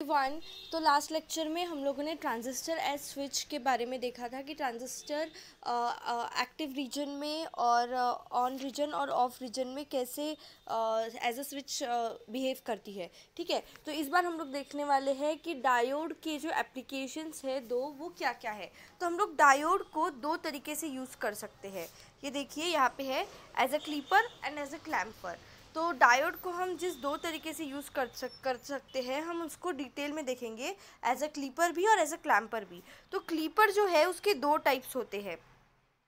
Everyone. तो last lecture में हम लोगों ने ट्रांजिस्टर एज स्विच के बारे में देखा था कि ट्रांजिस्टर एक्टिव रीजन में और ऑन रीजन और ऑफ रीजन में कैसे एज अ स्विच बिहेव करती है। ठीक है, तो इस बार हम लोग देखने वाले हैं कि डायोड के जो एप्लीकेशंस है दो, वो क्या क्या है। तो हम लोग डायोड को दो तरीके से यूज़ कर सकते हैं। ये देखिए यहाँ पे है as a clipper and as a clamper. तो डायोड को हम जिस दो तरीके से यूज़ कर सकते हैं, हम उसको डिटेल में देखेंगे, एज अ क्लीपर भी और एज अ क्लैम्पर भी। तो क्लीपर जो है उसके दो टाइप्स होते हैं।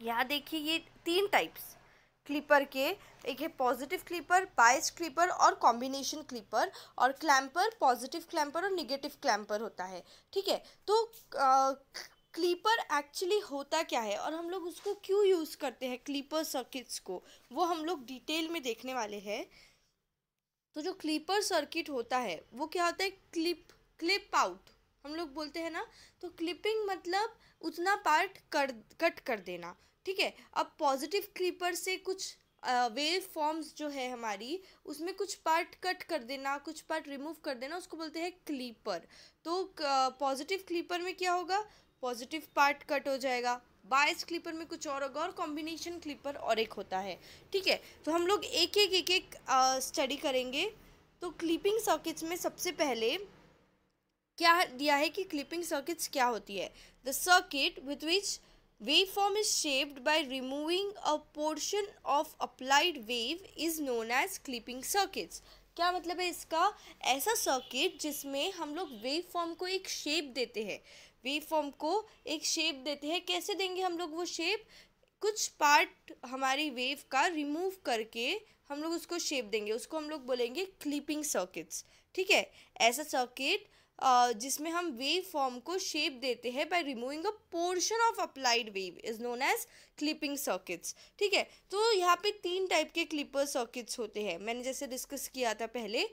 यहाँ देखिए ये तीन टाइप्स क्लीपर के, एक है पॉजिटिव क्लीपर, बायस्ड क्लीपर और कॉम्बिनेशन क्लीपर, और क्लैम्पर पॉजिटिव क्लैम्पर और निगेटिव क्लैम्पर होता है। ठीक है, तो क्लीपर एक्चुअली होता क्या है और हम लोग उसको क्यों यूज़ करते हैं क्लीपर सर्किट्स को, वो हम लोग डिटेल में देखने वाले हैं। तो जो क्लीपर सर्किट होता है वो क्या होता है, क्लिप आउट हम लोग बोलते हैं ना। तो क्लिपिंग मतलब उतना पार्ट कट कर देना। ठीक है, अब पॉजिटिव क्लीपर से कुछ वेव फॉर्म्स जो है हमारी, उसमें कुछ पार्ट कट कर देना, कुछ पार्ट रिमूव कर देना, उसको बोलते हैं क्लीपर। तो पॉजिटिव क्लीपर में क्या होगा, पॉजिटिव पार्ट कट हो जाएगा, बायस क्लीपर में कुछ और होगा, और कॉम्बिनेशन क्लीपर और एक होता है। ठीक है, तो हम लोग एक एक स्टडी करेंगे। तो क्लिपिंग सर्किट्स में सबसे पहले क्या दिया है कि क्लिपिंग सर्किट्स क्या होती है। The circuit with which waveform is shaped by removing a portion of applied wave is known as clipping circuits। क्या मतलब है इसका, ऐसा सर्किट जिसमें हम लोग वेव फॉर्म को एक शेप देते हैं। वेव फॉर्म को एक शेप देते हैं, कैसे देंगे हम लोग वो शेप, कुछ पार्ट हमारी वेव का रिमूव करके हम लोग उसको शेप देंगे, उसको हम लोग बोलेंगे क्लिपिंग सर्किट्स। ठीक है, ऐसा सर्किट जिसमें हम वेव फॉर्म को शेप देते हैं by removing a portion of applied wave is known as clipping circuits. ठीक है, तो यहाँ पे तीन टाइप के क्लिपर सर्किट्स होते हैं, मैंने जैसे डिस्कस किया था पहले।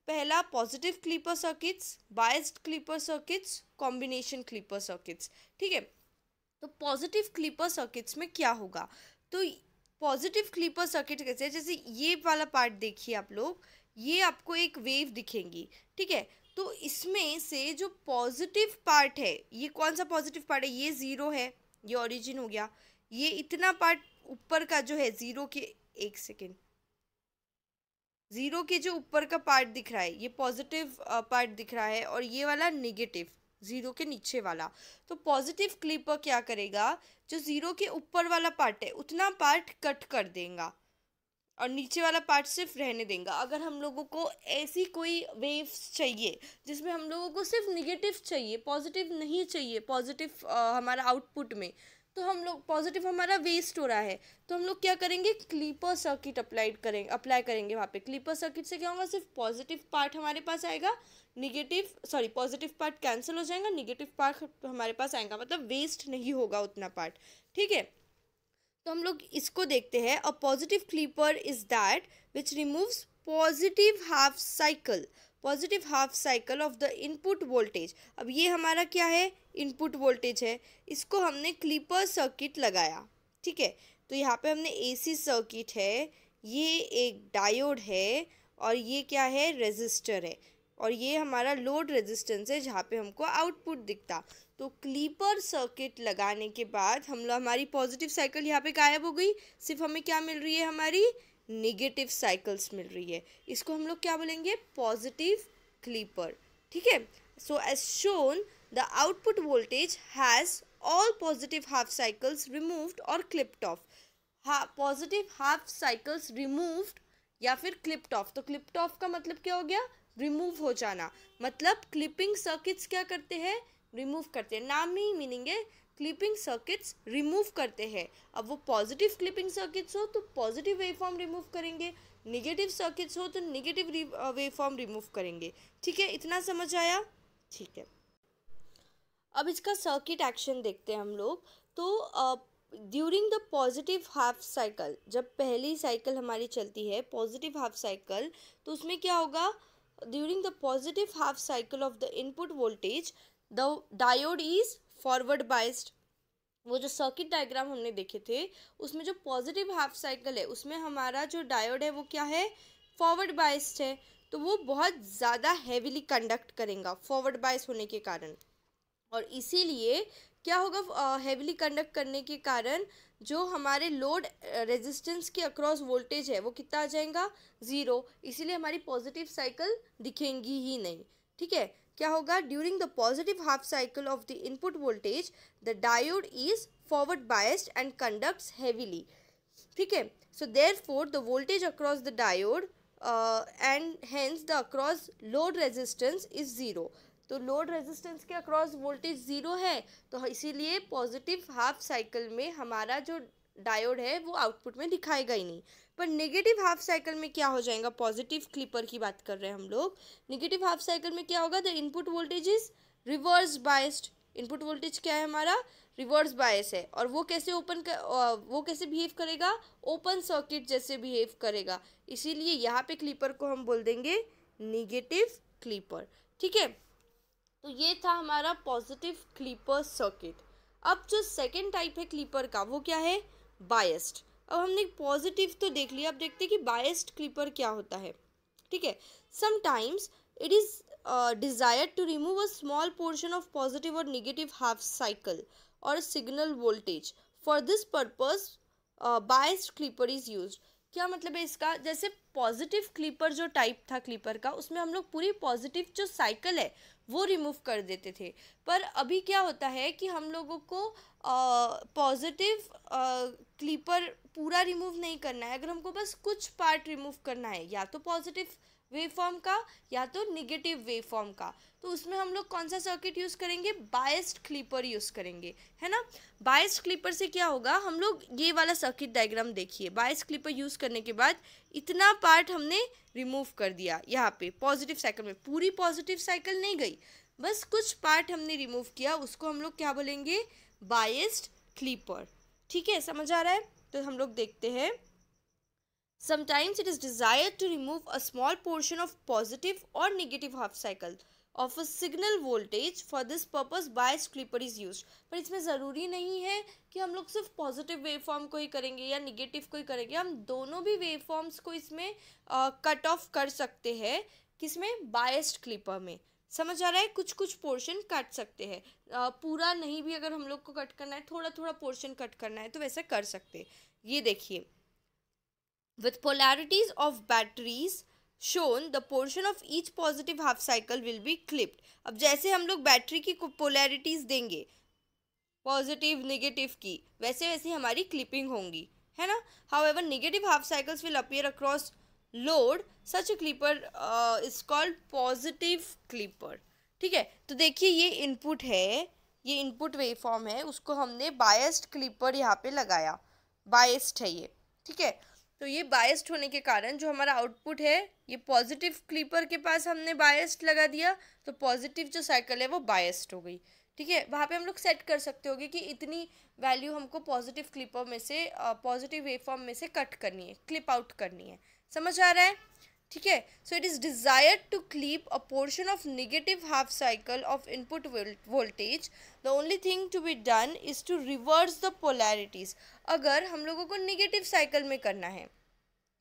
पहला positive clipper circuits, biased clipper circuits, combination clipper circuits. ठीक है, तो पॉजिटिव क्लिपर सर्किट्स में क्या होगा, तो पॉजिटिव क्लिपर सर्किट कैसे है, जैसे ये वाला पार्ट देखिए आप लोग, ये आपको एक वेव दिखेंगी। ठीक है, तो इसमें से जो पॉजिटिव पार्ट है, ये कौन सा पॉजिटिव पार्ट है, ये ज़ीरो है, ये ओरिजिन हो गया। ये इतना पार्ट ऊपर का जो है ज़ीरो के, एक सेकेंड, ज़ीरो के जो ऊपर का पार्ट दिख रहा है ये पॉजिटिव पार्ट दिख रहा है, और ये वाला निगेटिव ज़ीरो के नीचे वाला। तो पॉजिटिव क्लिपर क्या करेगा, जो ज़ीरो के ऊपर वाला पार्ट है उतना पार्ट कट कर देगा और नीचे वाला पार्ट सिर्फ रहने देगा। अगर हम लोगों को ऐसी कोई वेव्स चाहिए जिसमें हम लोगों को सिर्फ निगेटिव चाहिए, पॉजिटिव नहीं चाहिए, पॉजिटिव हमारा आउटपुट में, तो हम लोग पॉजिटिव हमारा वेस्ट हो रहा है, तो हम लोग क्या करेंगे, क्लीपर सर्किट अप्लाई करेंगे वहाँ पे। क्लीपर सर्किट से क्या होगा, सिर्फ पॉजिटिव पार्ट हमारे पास आएगा, पॉजिटिव पार्ट कैंसिल हो जाएगा, निगेटिव पार्ट हमारे पास आएगा, मतलब वेस्ट नहीं होगा उतना पार्ट। ठीक है, तो हम लोग इसको देखते हैं। A positive clipper is that which removes positive half cycle of the input voltage. अब ये हमारा क्या है, इनपुट वोल्टेज है, इसको हमने क्लीपर सर्किट लगाया। ठीक है, तो यहाँ पे हमने एसी सर्किट है, ये एक डायोड है, और ये क्या है, रेजिस्टर है, और ये हमारा लोड रेजिस्टेंस है जहाँ पे हमको आउटपुट दिखता। तो क्लीपर सर्किट लगाने के बाद हमारी पॉजिटिव साइकिल यहाँ पे गायब हो गई, सिर्फ हमें क्या मिल रही है, हमारी नेगेटिव साइकिल्स मिल रही है। इसको हम लोग क्या बोलेंगे, पॉजिटिव क्लीपर। ठीक है, so as shown the output voltage has all positive half cycles removed और clipped off. Positive half cycles removed या फिर क्लिप्ड ऑफ। तो क्लिप्ड ऑफ का मतलब क्या हो गया, रिमूव हो जाना, मतलब क्लिपिंग सर्किट्स क्या करते हैं, रिमूव करते हैं, नाम ही मीनिंग है, क्लिपिंग सर्किट्स रिमूव करते हैं। अब वो पॉजिटिव क्लिपिंग सर्किट्स हो तो पॉजिटिव वेवफॉर्म रिमूव करेंगे, नेगेटिव सर्किट्स हो तो नेगेटिव वेवफॉर्म रिमूव करेंगे। ठीक है, इतना समझ आया। ठीक है, अब इसका सर्किट एक्शन देखते हैं हम लोग। तो during the positive half cycle, जब पहली साइकिल हमारी चलती है पॉजिटिव हाफ साइकिल, तो उसमें क्या होगा, during the positive half cycle of the input voltage the diode is forward biased. वो जो सर्किट डायग्राम हमने देखे थे उसमें जो पॉजिटिव हाफ साइकिल है उसमें हमारा जो डायोड है वो क्या है, फॉरवर्ड बाइस्ड है। तो वो बहुत ज़्यादा हैवीली कंडक्ट करेगा फॉरवर्ड बायस होने के कारण। और इसीलिए क्या होगा, हैवीली कंडक्ट करने के कारण जो हमारे लोड रेजिस्टेंस के अक्रॉस वोल्टेज है वो कितना आ जाएगा, ज़ीरो। इसीलिए हमारी पॉजिटिव साइकिल दिखेंगी ही नहीं। ठीक है, क्या होगा, during the positive half cycle of the input voltage the diode is forward biased and conducts heavily. ठीक है, so therefore the voltage across the diode and hence the across load resistance is zero. तो load resistance के across voltage zero है, तो इसीलिए positive half cycle में हमारा जो डायोड है वो आउटपुट में दिखाएगा ही नहीं। पर नेगेटिव हाफ साइकिल में क्या हो जाएगा, पॉजिटिव क्लिपर की बात कर रहे हैं हम लोग। नेगेटिव हाफ साइकिल में क्या होगा, the input voltage is reverse biased. Input voltage क्या है हमारा, रिवर्स बायस है। और वो कैसे वो कैसे बिहेव करेगा, ओपन सर्किट जैसे बिहेव करेगा। इसीलिए यहाँ पे क्लिपर को हम बोल देंगे नेगेटिव क्लिपर। ठीक है, तो ये था हमारा पॉजिटिव क्लीपर सर्किट। अब जो सेकेंड टाइप है क्लीपर का वो क्या है, बायस्ड। अब हमने पॉजिटिव तो देख लिया, अब देखते हैं कि बायस्ड क्लीपर क्या होता है। ठीक है, sometimes it is desired to remove a small portion of positive और नेगेटिव हाफ साइकिल और signal voltage. For this purpose biased clipper is used. क्या मतलब है इसका, जैसे पॉजिटिव क्लीपर जो टाइप था क्लीपर का, उसमें हम लोग पूरी पॉजिटिव जो साइकिल है वो रिमूव कर देते थे। पर अभी क्या होता है कि हम लोगों को पॉजिटिव क्लीपर पूरा रिमूव नहीं करना है। अगर हमको बस कुछ पार्ट रिमूव करना है, या तो पॉजिटिव वेवफॉर्म का या तो नेगेटिव वेवफॉर्म का, तो उसमें हम लोग कौन सा सर्किट यूज़ करेंगे, बायस्ड क्लीपर यूज़ करेंगे, है ना। बायस्ड क्लीपर से क्या होगा, हम लोग ये वाला सर्किट डायग्राम देखिए। बायस्ड क्लीपर यूज़ करने के बाद इतना पार्ट हमने रिमूव कर दिया। यहाँ पे पॉजिटिव साइकिल में पूरी पॉजिटिव साइकिल नहीं गई, बस कुछ पार्ट हमने रिमूव किया, उसको हम लोग क्या बोलेंगे, बायस्ड क्लीपर। ठीक है, समझ आ रहा है। तो हम लोग देखते हैं, sometimes it is desired to remove a small portion of positive or negative half cycle of a signal voltage. For this purpose biased clipper is used. पर इसमें ज़रूरी नहीं है कि हम लोग सिर्फ पॉजिटिव वेवफॉर्म को ही करेंगे या निगेटिव को ही करेंगे, हम दोनों भी वेवफॉर्म्स को इसमें कट ऑफ कर सकते हैं। किसमें, बायस्ड क्लिपर में। समझ आ रहा है, कुछ कुछ पोर्शन काट सकते हैं, पूरा नहीं भी अगर हम लोग को कट करना है, थोड़ा थोड़ा पोर्शन कट करना है तो वैसे कर सकते हैं। ये देखिए, with polarities of batteries shown, the portion of each positive half cycle will be clipped. अब जैसे हम लोग बैटरी की पोलैरिटीज देंगे पॉजिटिव नेगेटिव की, वैसे वैसे हमारी क्लिपिंग होंगी, है ना। However, negative half cycles will appear across load. Such a clipper is called positive clipper. ठीक है, तो देखिए ये इनपुट है, ये इनपुट वेवफॉर्म है, उसको हमने बायस्ड क्लिपर यहाँ पे लगाया, बायस्ड है ये। ठीक है, तो ये बायस्ड होने के कारण जो हमारा आउटपुट है, ये पॉजिटिव क्लीपर के पास हमने बायस्ड लगा दिया, तो पॉजिटिव जो साइकिल है वो बायस्ड हो गई। ठीक है, वहाँ पे हम लोग सेट कर सकते होगे कि इतनी वैल्यू हमको पॉजिटिव क्लिपर में से, पॉजिटिव वेवफॉर्म में से कट करनी है, क्लिप आउट करनी है। समझ आ रहा है। ठीक है, so it is desired to clip a portion of negative half cycle of input voltage. The only thing to be done is to reverse the polarities. अगर हम लोगों को नेगेटिव साइकिल में करना है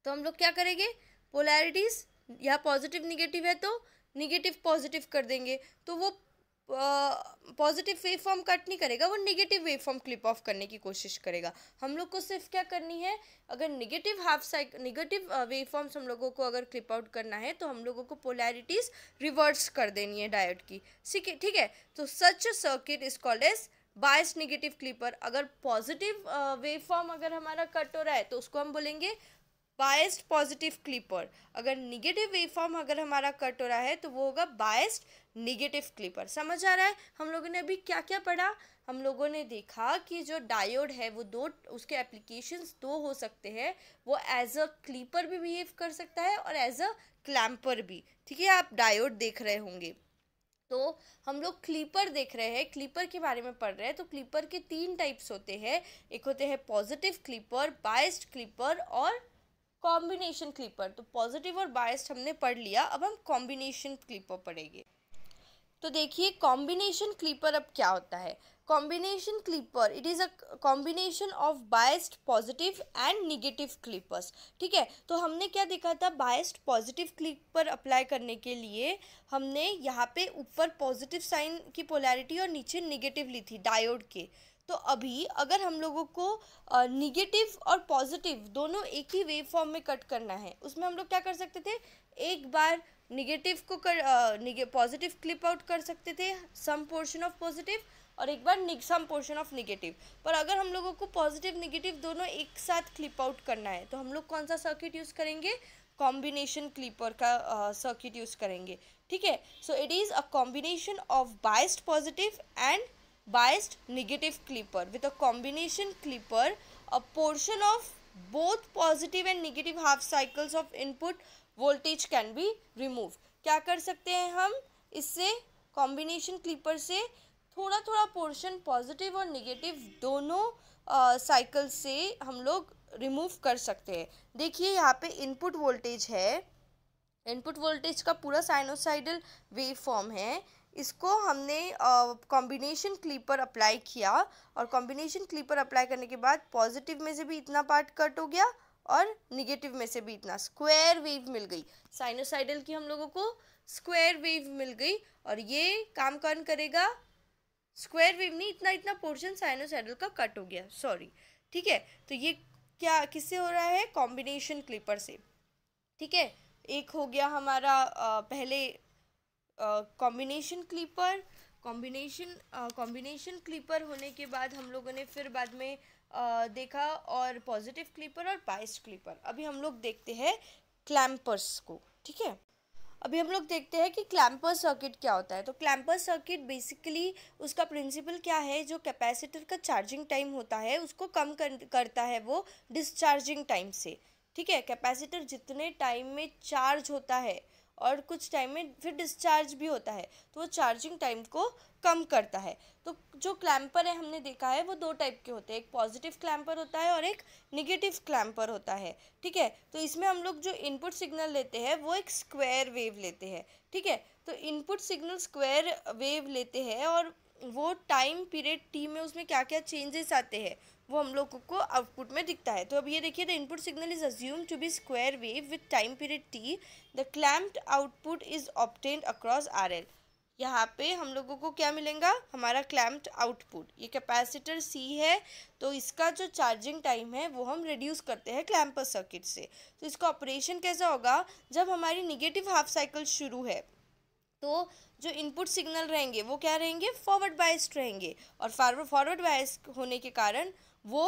तो हम लोग क्या करेंगे, पोलैरिटीज़ यहाँ पॉजिटिव निगेटिव है तो निगेटिव पॉजिटिव कर देंगे, तो वो पॉजिटिव वेव फॉर्म कट नहीं करेगा, वो negative wave form clip of करने की कोशिश करेगा। हम लोग को सिर्फ क्या करनी है, अगर नेगेटिव वेव फॉर्म्स हम लोगों को अगर क्लिप आउट करना है तो हम लोगों को पोलैरिटीज़ रिवर्स कर देनी है डायोड की। ठीक है, तो such a circuit is called as biased negative clipper. अगर पॉजिटिव वेव फॉर्म अगर हमारा कट हो रहा है तो उसको हम बोलेंगे बायस्ड पॉजिटिव क्लिपर। अगर निगेटिव वेवफॉर्म अगर हमारा कट हो रहा है तो वो होगा बायस्ड निगेटिव क्लिपर। समझ आ रहा है। हम लोगों ने अभी क्या क्या पढ़ा, हम लोगों ने देखा कि जो डायोड है वो दो, उसके एप्लीकेशंस दो हो सकते हैं। वो एज अ क्लिपर भी बिहेव कर सकता है और एज अ क्लैम्पर भी। ठीक है, आप डायोड देख रहे होंगे तो हम लोग क्लीपर देख रहे हैं, क्लीपर के बारे में पढ़ रहे हैं। तो क्लीपर के 3 टाइप्स होते हैं, एक होते हैं पॉजिटिव क्लीपर, बायस्ड क्लीपर और कॉम्बिनेशन क्लीपर। तो पॉजिटिव और बायस्ड हमने पढ़ लिया, अब हम कॉम्बिनेशन क्लीपर पढ़ेंगे। तो देखिए कॉम्बिनेशन क्लीपर अब क्या होता है। Combination clipper, it is a combination of biased positive and negative Clippers. ठीक है, तो हमने क्या देखा था, बायस्ड पॉजिटिव क्लिपर अप्लाई करने के लिए हमने यहाँ पे ऊपर पॉजिटिव साइन की पोलैरिटी और नीचे निगेटिव ली थी डायोड के। तो अभी अगर हम लोगों को निगेटिव और पॉजिटिव दोनों एक ही वेव फॉर्म में कट करना है, उसमें हम लोग क्या कर सकते थे, एक बार निगेटिव को पॉजिटिव क्लिप आउट कर सकते थे, सम पोर्शन ऑफ पॉजिटिव, और एक बार सम पोर्शन ऑफ निगेटिव। पर अगर हम लोगों को पॉजिटिव निगेटिव दोनों एक साथ क्लिप आउट करना है तो हम लोग कौन सा सर्किट यूज़ करेंगे, कॉम्बिनेशन क्लिपर का सर्किट यूज़ करेंगे। ठीक है, so it is a combination of biased positive and biased negative clipper. With a combination clipper, a portion of both positive and negative half cycles of input voltage can be removed. क्या कर सकते हैं हम इससे, combination clipper से थोड़ा थोड़ा portion positive और निगेटिव दोनों साइकिल से हम लोग रिमूव कर सकते हैं। देखिए यहाँ पे इनपुट वोल्टेज है, इनपुट वोल्टेज का पूरा साइनोसाइडल वेव फॉर्म है, इसको हमने कॉम्बिनेशन क्लिपर अप्लाई किया, और कॉम्बिनेशन क्लिपर अप्लाई करने के बाद पॉजिटिव में से भी इतना पार्ट कट हो गया और निगेटिव में से भी इतना, स्क्वायर वेव मिल गई साइनोसाइडल की, हम लोगों को स्क्वायर वेव मिल गई। और ये काम कौन करेगा, स्क्वायर वेव नहीं, इतना इतना पोर्शन साइनोसाइडल का कट हो गया, सॉरी। ठीक है, तो ये क्या किससे हो रहा है, कॉम्बिनेशन क्लिपर से। ठीक है, एक हो गया हमारा पहले कॉम्बिनेशन क्लिपर। कॉम्बिनेशन क्लिपर होने के बाद हम लोगों ने फिर बाद में देखा और पॉजिटिव क्लिपर और बायस्ड क्लिपर। अभी हम लोग देखते हैं क्लैम्पर्स को। ठीक है, अभी हम लोग देखते हैं कि क्लैम्पर सर्किट क्या होता है। तो क्लैम्पर सर्किट बेसिकली उसका प्रिंसिपल क्या है, जो कैपेसिटर का चार्जिंग टाइम होता है उसको कम करता है वो डिस्चार्जिंग टाइम से। ठीक है, कैपेसिटर जितने टाइम में चार्ज होता है और कुछ टाइम में फिर डिस्चार्ज भी होता है, तो वो चार्जिंग टाइम को कम करता है। तो जो क्लैम्पर है हमने देखा है वो दो टाइप के होते हैं, एक पॉजिटिव क्लैम्पर होता है और एक निगेटिव क्लैम्पर होता है। ठीक है, तो इसमें हम लोग जो इनपुट सिग्नल लेते हैं वो एक स्क्वायर वेव लेते हैं। ठीक है, तो इनपुट सिग्नल स्क्वायर वेव लेते हैं और वो टाइम पीरियड टी में उसमें क्या क्या चेंजेस आते हैं वो हम लोगों को आउटपुट में दिखता है। तो अब ये देखिए, the input signal is assume to be square wave with time period T, the clamped output is obtained across R L. यहाँ पे हम लोगों को क्या मिलेगा, हमारा क्लैम्प्ड आउटपुट। ये कैपेसिटर सी है, तो इसका जो चार्जिंग टाइम है वो हम रिड्यूस करते हैं क्लैम्पर सर्किट से। तो इसका ऑपरेशन कैसा होगा, जब हमारी निगेटिव हाफ साइकिल शुरू है तो जो इनपुट सिग्नल रहेंगे वो क्या रहेंगे, फॉरवर्ड बायस्ड रहेंगे, और फॉरवर्ड बायस्ड होने के कारण वो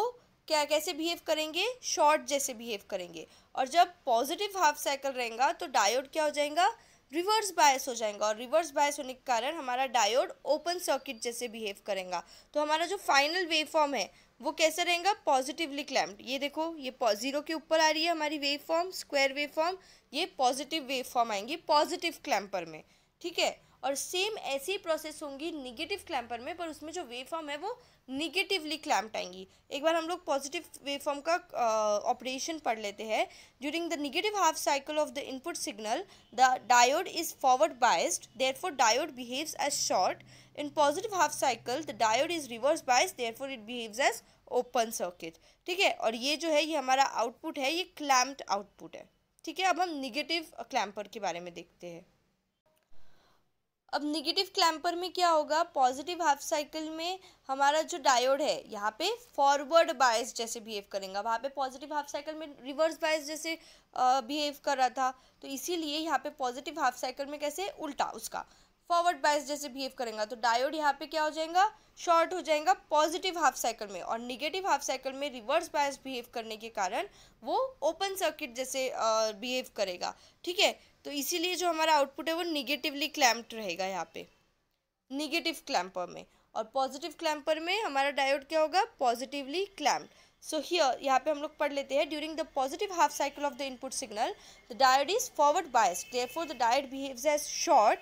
क्या कैसे बिहेव करेंगे, शॉर्ट जैसे बिहेव करेंगे। और जब पॉजिटिव हाफ साइकिल रहेगा तो डायोड क्या हो जाएगा, रिवर्स बायस हो जाएगा, और रिवर्स बायस होने के कारण हमारा डायोड ओपन सर्किट जैसे बिहेव करेगा। तो हमारा जो फाइनल वेव फॉर्म है वो कैसे रहेगा, पॉजिटिवली क्लैम्प्ड। ये देखो, ये जीरो के ऊपर आ रही है हमारी wave form, square wave form, ये पॉजिटिव वेव फॉर्म आएंगी पॉजिटिव क्लैम्पर में। ठीक है, और सेम ऐसी प्रोसेस होंगी निगेटिव क्लैम्पर में, पर उसमें जो वेव फॉर्म है वो निगेटिवली क्लैम्प्ड आएंगी। एक बार हम लोग पॉजिटिव वेव फॉर्म का ऑपरेशन पढ़ लेते हैं। During the negative half cycle of the input signal the diode is forward biased, therefore diode behaves as short. In positive half cycle the diode is reverse biased, therefore it behaves as open circuit. ठीक है, और ये जो है ये हमारा output है, ये क्लैम्प्ड आउटपुट है। ठीक है, अब हम निगेटिव क्लैम्पर के बारे में देखते हैं। अब निगेटिव क्लैम्पर में क्या होगा, पॉजिटिव हाफ साइकिल में हमारा जो डायोड है यहाँ पे फॉरवर्ड बायस जैसे बिहेव करेगा, वहाँ पे पॉजिटिव हाफ साइकिल में रिवर्स बायस जैसे बिहेव कर रहा था, तो इसीलिए यहाँ पे पॉजिटिव हाफ साइकिल में कैसे उल्टा उसका फॉरवर्ड बायस जैसे बिहेव करेगा। तो डायोड यहाँ पे क्या हो जाएगा, शॉर्ट हो जाएगा पॉजिटिव हाफ साइकिल में, और निगेटिव हाफ साइकिल में रिवर्स बायस बिहेव करने के कारण वो ओपन सर्किट जैसे बिहेव करेगा। ठीक है, तो इसीलिए जो हमारा आउटपुट है वो निगेटिवली क्लैम्प्ड रहेगा यहाँ पे निगेटिव क्लैम्पर में, और पॉजिटिव क्लैम्पर में हमारा डायोड क्या होगा, पॉजिटिवली क्लैम्प्ड। सो हियर यहाँ पे हम लोग पढ़ लेते हैं, during the positive half cycle of the input signal the diode is forward biased, therefore the diode behaves as short.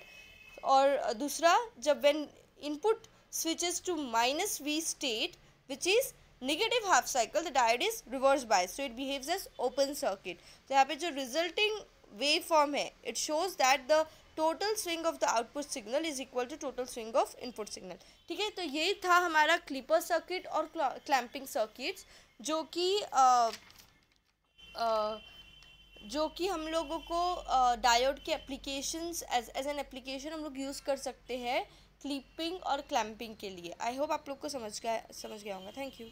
और दूसरा, जब when input switches to -V state which is negative half cycle, the diode is reverse biased, so it behaves as open circuit। तो यहाँ पे जो resulting wave form है, it shows that the total swing of the output signal is equal to total swing of input signal. ठीक है, तो ये था हमारा क्लिपर सर्किट और क्लैंपिंग सर्किट्स, जो कि हम लोगों को डायोड के एप्लीकेशंस एज एन एप्लीकेशन हम लोग यूज़ कर सकते हैं क्लिपिंग और क्लैंपिंग के लिए। आई होप आप लोग को समझ गया होगा। Thank you.